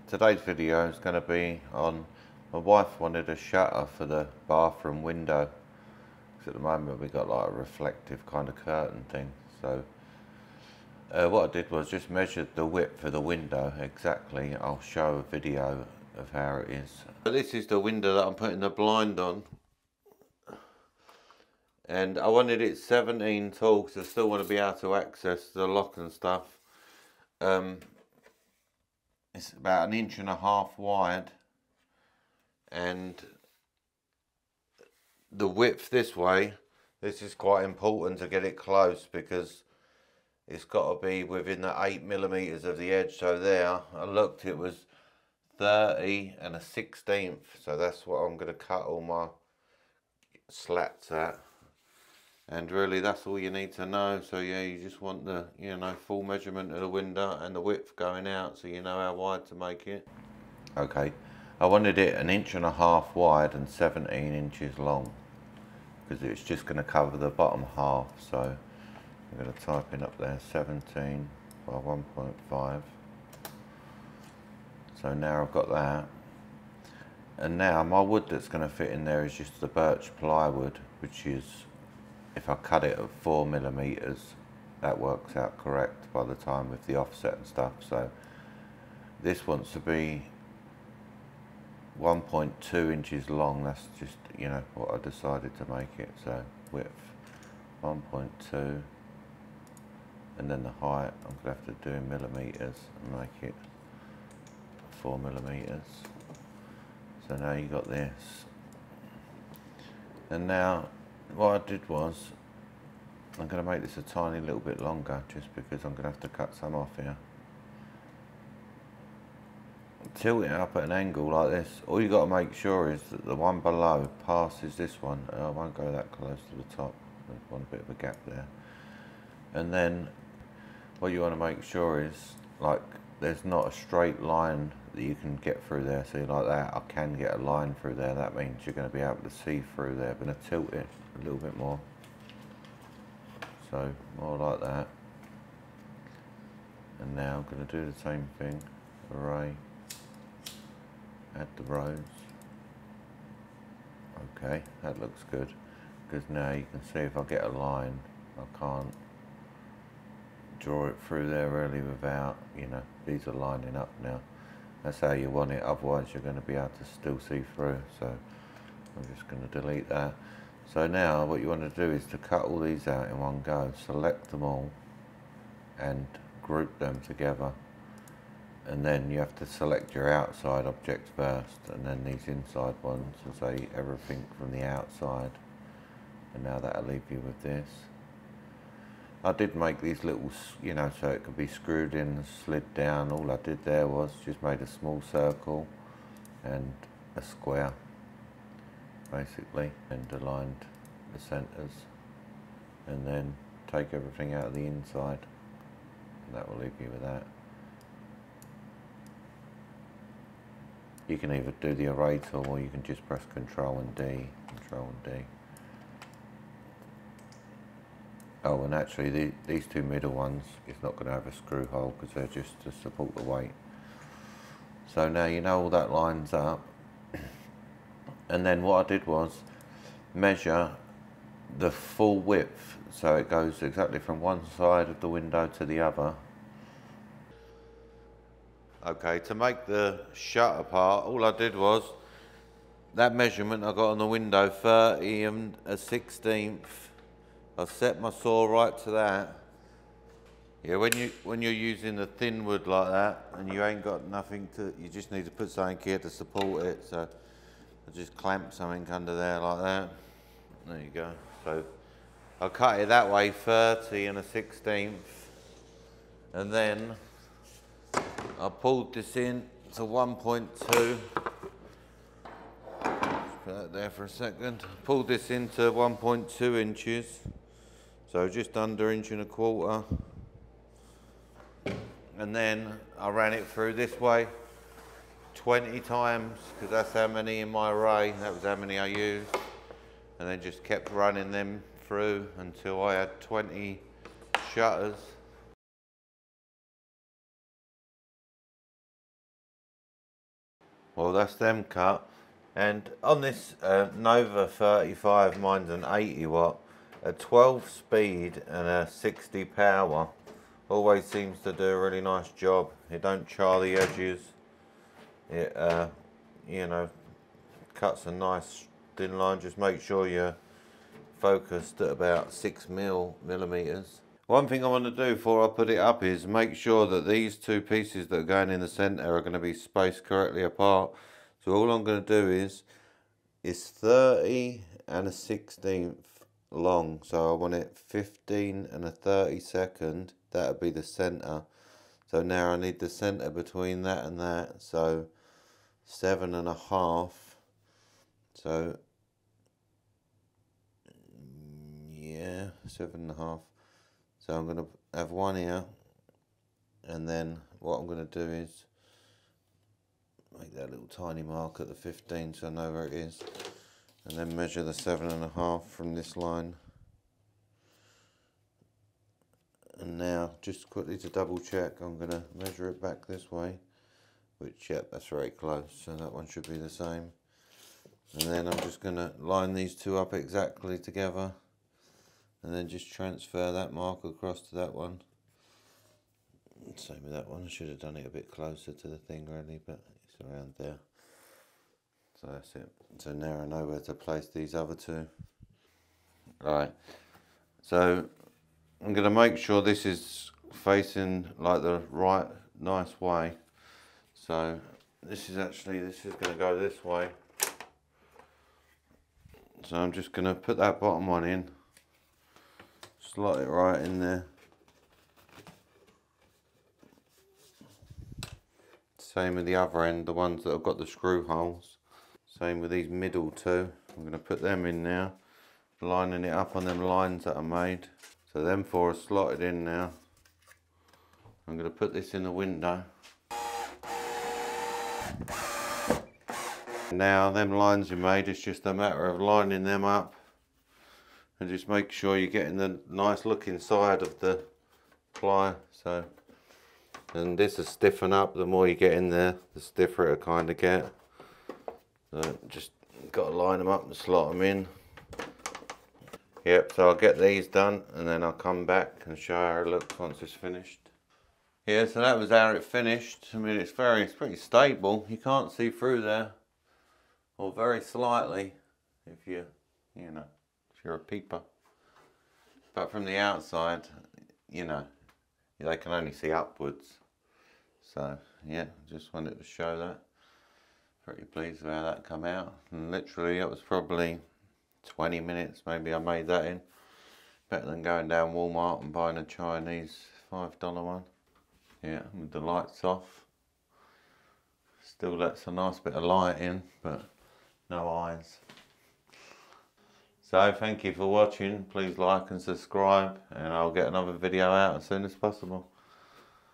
Today's video is going to be on, my wife wanted a shutter for the bathroom window, because at the moment we've got like a reflective kind of curtain thing. So what I did was just measured the width for the window exactly. I'll show a video of how it is. This is the window that I'm putting the blind on, and I wanted it 17 tall because I still want to be able to access the lock and stuff. It's about 1.5 inches wide, and the width this way, this is quite important to get it close because it's got to be within the 8mm of the edge. So there, I looked, it was 30 1/16, so that's what I'm going to cut all my slats at. And really that's all you need to know. So yeah, you just want the, full measurement of the window and the width going out, so you know how wide to make it. Okay, I wanted it 1.5 inches wide and 17 inches long, because it's just going to cover the bottom half. So I'm going to type in up there 17 by 1.5. So now I've got that. And now my wood that's going to fit in there is just the birch plywood, which is, if I cut it at 4mm, that works out correct by the time with the offset and stuff. So this wants to be 1.2 inches long. That's just, what I decided to make it. So width 1.2, and then the height I'm going to have to do in millimeters and make it 4mm. So now you got this. And now what I did was, I'm going to make this a tiny little bit longer, just because I'm going to have to cut some off here. Tilt it up at an angle like this. All you got to make sure is that the one below passes this one. I won't go that close to the top. There's one bit of a gap there. And then what you want to make sure is, like, there's not a straight line that you can get through there. See, like that, I can get a line through there. That means you're going to be able to see through there. I'm going to tilt it a little bit more. So more like that. And now I'm going to do the same thing. Array. Add the rows. Okay, that looks good. Because now you can see if I get a line, I can't draw it through there really without, these are lining up now. That's how you want it, otherwise you're going to be able to still see through. So I'm just going to delete that. So now what you want to do is to cut all these out in one go. Select them all and group them together. And then you have to select your outside objects first, and then these inside ones, and say everything from the outside. And now that'll leave you with this. I did make these little, so it could be screwed in and slid down. All I did there was just made a small circle and a square, basically, and aligned the centers. And then take everything out of the inside, and that will leave you with that. You can either do the array tool, or you can just press Control and D. Oh, and actually these two middle ones, it's not going to have a screw hole because they're just to support the weight. So now you know all that lines up. And then what I did was measure the full width, so it goes exactly from one side of the window to the other. Okay, to make the shutter part, all I did was, that measurement I got on the window, 30 1/16. I set my saw right to that. Yeah, when you're using the thin wood like that, and you ain't got nothing to, you just need to put something here to support it. So I just clamp something under there like that. There you go. So I cut it that way, 30 1/16, and then I pulled this in to 1.2. Put that there for a second. Pulled this into 1.2 inches. So just under 1.25 inches. And then I ran it through this way 20 times, because that's how many in my array. That was how many I used. And then just kept running them through until I had 20 shutters. Well, that's them cut. And on this Nova 35, mine's an 80 watt, a 12 speed and a 60 power always seems to do a really nice job. It don't char the edges. It, you know, cuts a nice thin line. Just make sure you're focused at about 6 millimeters. One thing I want to do before I put it up is make sure that these two pieces that are going in the center are going to be spaced correctly apart. So all I'm going to do is 30 and a 16th long, so I want it 15 and a 32nd. That would be the center. So now I need the center between that and that, so 7.5. So yeah, 7.5. So I'm going to have one here, and then what I'm going to do is make that little tiny mark at the 15 so I know where it is, and then measure the 7.5 from this line. And now, just quickly to double check, I'm going to measure it back this way, which, yep, that's very close, so that one should be the same. And then I'm just going to line these two up exactly together, and then just transfer that mark across to that one. Same with that one. I should have done it a bit closer to the thing really, but it's around there. So that's it. So now I know where to place these other two. Right, so I'm going to make sure this is facing like the right nice way. So this is going to go this way. So I'm just going to put that bottom one in, slot it right in there. Same with the other end, the ones that have got the screw holes. Same with these middle two. I'm going to put them in now, lining it up on them lines that I made. So them four are slotted in now. I'm going to put this in the window. Now them lines you made, it's just a matter of lining them up and just make sure you're getting the nice looking side of the ply. So, and this will stiffen up. The more you get in there, the stiffer it'll kind of get. So just got to line them up and slot them in. Yep, so I'll get these done and then I'll come back and show how it looks once it's finished. Yeah, so that was how it finished. I mean, it's pretty stable. You can't see through there, or very slightly if you're a peeper. But from the outside, they can only see upwards. So yeah, just wanted to show that. Pretty pleased with how that come out. And literally it was probably 20 minutes maybe I made that in. Better than going down Walmart and buying a Chinese $5 one. Yeah, with the lights off. Still lets a nice bit of light in, but no eyes. So thank you for watching. Please like and subscribe, and I'll get another video out as soon as possible.